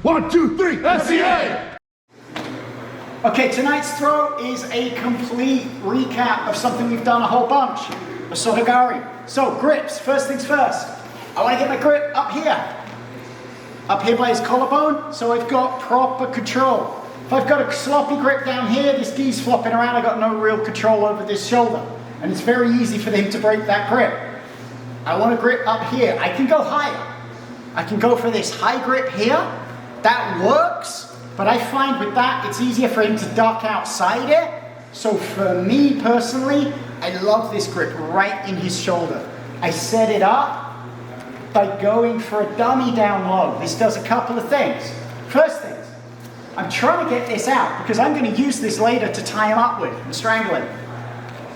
1, 2, 3, FCA! Okay, tonight's throw is a complete recap of something we've done a whole bunch. Osotogari. So, grips, first things first. I want to get my grip up here by his collarbone, so I've got proper control. If I've got a sloppy grip down here, this gi's flopping around, I've got no real control over this shoulder. And it's very easy for him to break that grip. I want to grip up here. I can go higher. I can go for this high grip here. That works, but I find with that, it's easier for him to duck outside it. So for me personally, I love this grip right in his shoulder. I set it up by going for a dummy down low. This does a couple of things. First things, I'm trying to get this out because I'm going to use this later to tie him up with and strangle him.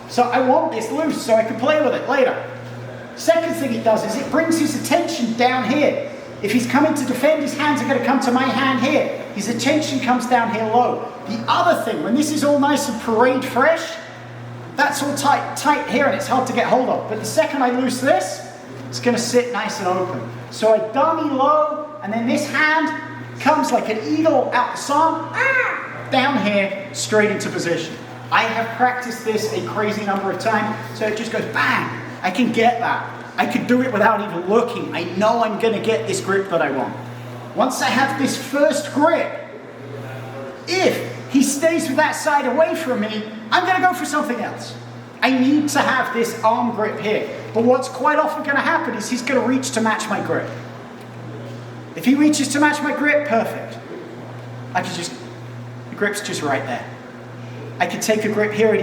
So I want this loose so I can play with it later. Second thing it does is it brings his attention down here. If he's coming to defend, his hands are going to come to my hand here. His attention comes down here low. The other thing, when this is all nice and parade fresh, that's all tight here and it's hard to get hold of. But the second I loose this, it's going to sit nice and open. So I dummy low, and then this hand comes like an eagle out the song, down here, straight into position. I have practiced this a crazy number of times, so it just goes bang. I can get that. I can do it without even looking. I know I'm going to get this grip that I want. Once I have this first grip, if he stays with that side away from me, I'm going to go for something else. I need to have this arm grip here. But what's quite often going to happen is he's going to reach to match my grip. If he reaches to match my grip, perfect. The grip's just right there. I could take a grip here at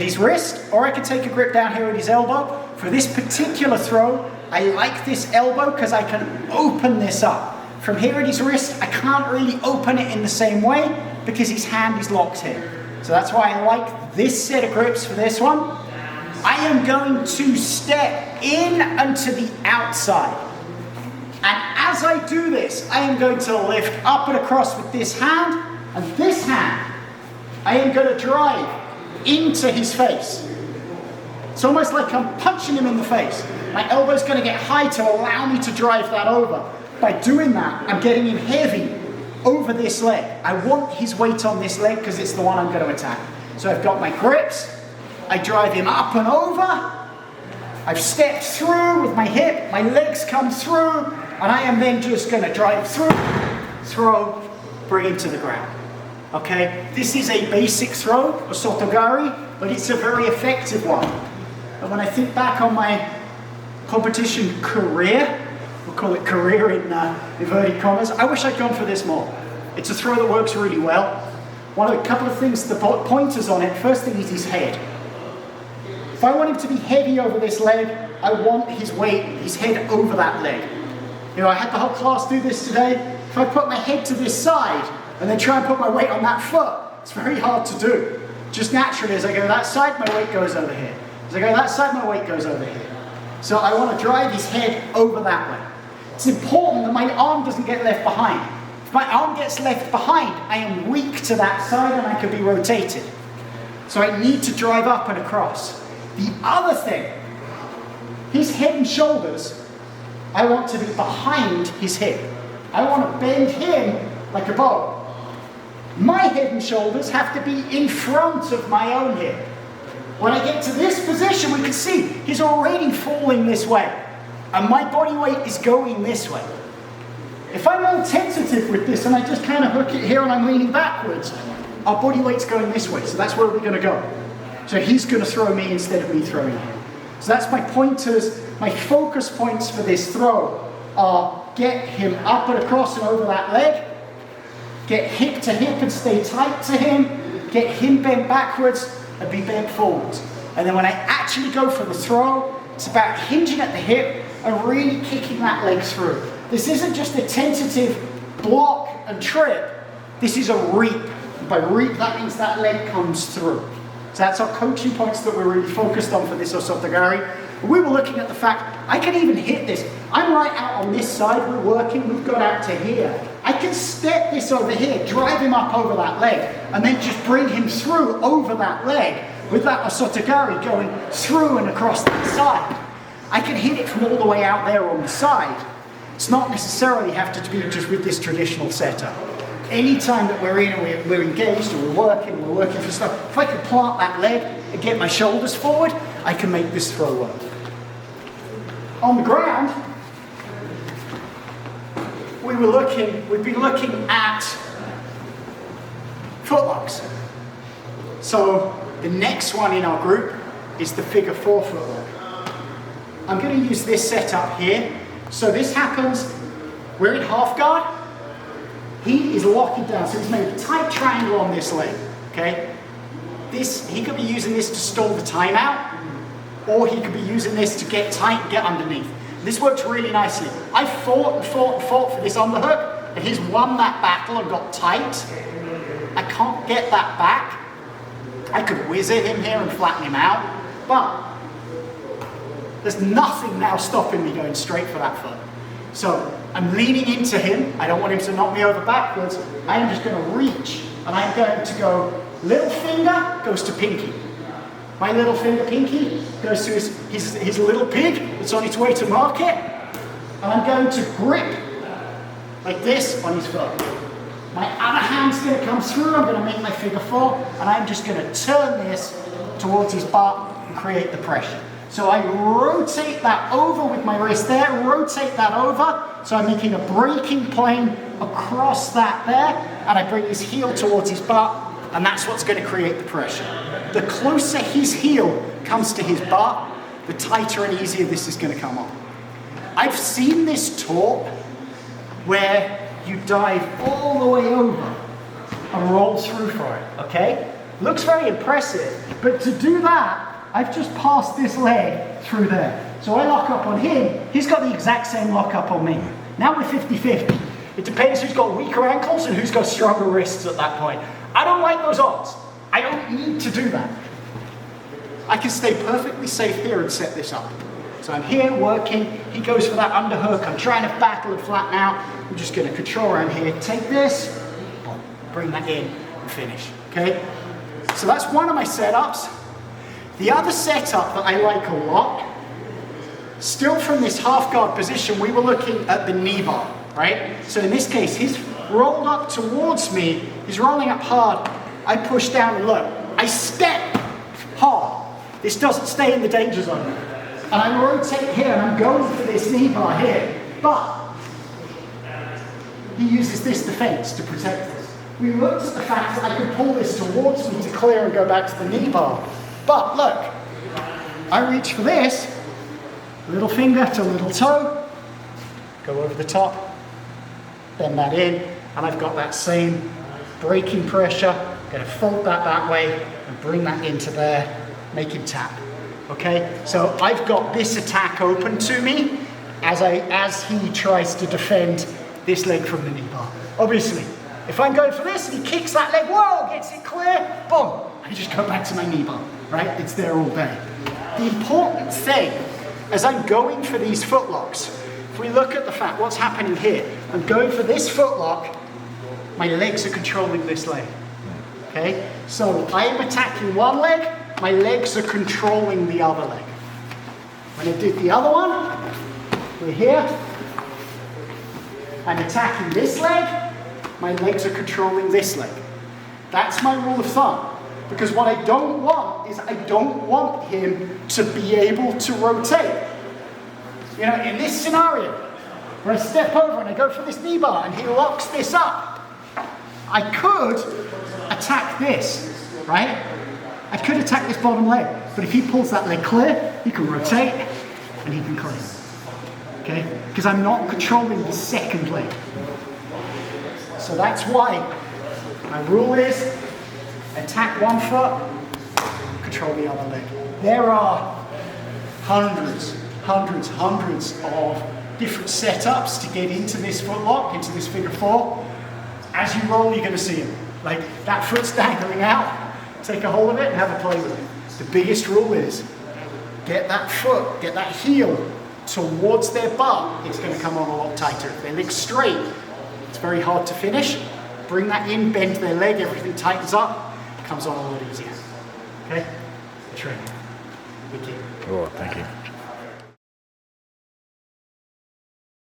his wrist, or I could take a grip down here at his elbow. For this particular throw, I like this elbow because I can open this up. From here at his wrist, I can't really open it in the same way because his hand is locked here. So that's why I like this set of grips for this one. I am going to step in and to the outside. And as I do this, I am going to lift up and across with this hand, and this hand I am going to drive into his face. It's almost like I'm punching him in the face. My elbow's going to get high to allow me to drive that over. By doing that, I'm getting him heavy over this leg. I want his weight on this leg because it's the one I'm going to attack. So I've got my grips, I drive him up and over, I've stepped through with my hip, my legs come through, and I am then just going to drive through, throw, bring him to the ground. Okay, this is a basic throw, Osotogari, but it's a very effective one. And when I think back on my competition career, we'll call it career in inverted commas, I wish I'd gone for this more. It's a throw that works really well. One of a couple of things, the pointers on it, first thing is his head. If I want him to be heavy over this leg, I want his weight, his head over that leg. You know, I had the whole class do this today. If I put my head to this side, and then try and put my weight on that foot, it's very hard to do. Just naturally, as I go that side, my weight goes over here. As I go that side, my weight goes over here. So I want to drive his head over that way. It's important that my arm doesn't get left behind. If my arm gets left behind, I am weak to that side and I can be rotated. So I need to drive up and across. The other thing, his head and shoulders, I want to be behind his hip. I want to bend him like a bow. My head and shoulders have to be in front of my own hip. When I get to this position, we can see he's already falling this way, and my body weight is going this way. If I'm all tentative with this and I just kind of hook it here and I'm leaning backwards, our body weight's going this way, so that's where we're going to go. So he's going to throw me instead of me throwing him. So that's my pointers, my focus points for this throw are get him up and across and over that leg, get hip to hip and stay tight to him, get him bent backwards and be bent forwards. And then when I actually go for the throw, it's about hinging at the hip and really kicking that leg through. This isn't just a tentative block and trip, this is a reap. And by reap, that means that leg comes through. So that's our coaching points that we're really focused on for this Osotogari. We were looking at the fact, I can even hit this. I'm right out on this side, we're working, we've got out to here. I can step this over here, drive him up over that leg, and then just bring him through over that leg with that Osotogari going through and across that side. I can hit it from all the way out there on the side. It's not necessarily have to be just with this traditional setup. Anytime that we're in and we're engaged or we're working for stuff, if I can plant that leg and get my shoulders forward, I can make this throw work. On the ground, we'd be looking at footlocks. So the next one in our group is the figure 4 footlock. I'm going to use this setup here. So this happens, we're in half guard. He is locking down, so he's made a tight triangle on this leg, okay? He could be using this to stall the timeout, or he could be using this to get tight and get underneath. This works really nicely. I fought and fought and fought for this underhook, and he's won that battle and got tight. I can't get that back. I could whizzer him here and flatten him out, but there's nothing now stopping me going straight for that foot. So I'm leaning into him. I don't want him to knock me over backwards. I am just going to reach, and I'm going to go, little finger goes to pinky. My little finger, pinky, goes to his little pig that's on its way to market. And I'm going to grip like this on his foot. My other hand's going to come through. I'm going to make my figure 4, and I'm just going to turn this towards his butt and create the pressure. So I rotate that over with my wrist there, rotate that over. So I'm making a breaking plane across that there, and I bring his heel towards his butt, and that's what's going to create the pressure. The closer his heel comes to his butt, the tighter and easier this is going to come on. I've seen this taught where you dive all the way over and roll through for it, okay? Looks very impressive, but to do that, I've just passed this leg through there. So I lock up on him, he's got the exact same lock up on me. Now we're 50-50. It depends who's got weaker ankles and who's got stronger wrists at that point. I don't like those odds. I don't need to do that. I can stay perfectly safe here and set this up. So I'm here working, he goes for that underhook, I'm trying to battle and flatten out. I'm just going to control around here, take this, bring that in and finish, okay? So that's one of my setups. The other setup that I like a lot, still from this half guard position, we were looking at the knee bar, right? So in this case, he's rolled up towards me, he's rolling up hard, I push down and look, I step hard. This doesn't stay in the danger zone. And I rotate here and I'm going for this knee bar here, but he uses this defense to protect us. We looked at the fact that I could pull this towards me to clear and go back to the knee bar. But look, I reach for this, little finger to little toe, go over the top, bend that in, and I've got that same braking pressure. I'm going to fold that way and bring that into there, make him tap. Okay, so I've got this attack open to me as he tries to defend this leg from the knee bar. Obviously, if I'm going for this and he kicks that leg, whoa, gets it clear, boom, I just go back to my knee bar, right? It's there all day. The important thing, as I'm going for these footlocks, if we look at the fact, what's happening here, I'm going for this footlock, my legs are controlling this leg, okay? So I am attacking one leg, my legs are controlling the other leg. When I did the other one, we're here, I'm attacking this leg, my legs are controlling this leg. That's my rule of thumb. Because what I don't want is I don't want him to be able to rotate. You know, in this scenario, where I step over and I go for this knee bar and he locks this up, I could attack this, right? I could attack this bottom leg, but if he pulls that leg clear, he can rotate and he can clear. Okay? Because I'm not controlling the second leg. So that's why my rule is attack one foot, control the other leg. There are hundreds of different setups to get into this footlock, into this figure 4. As you roll, you're going to see them. Like that foot's dangling out. Take a hold of it and have a play with it. The biggest rule is get that foot, get that heel towards their butt. It's going to come on a lot tighter. If their leg's straight, it's very hard to finish. Bring that in, bend their leg, everything tightens up. It comes on a lot easier. Okay? Training. Thank you. Oh, thank you.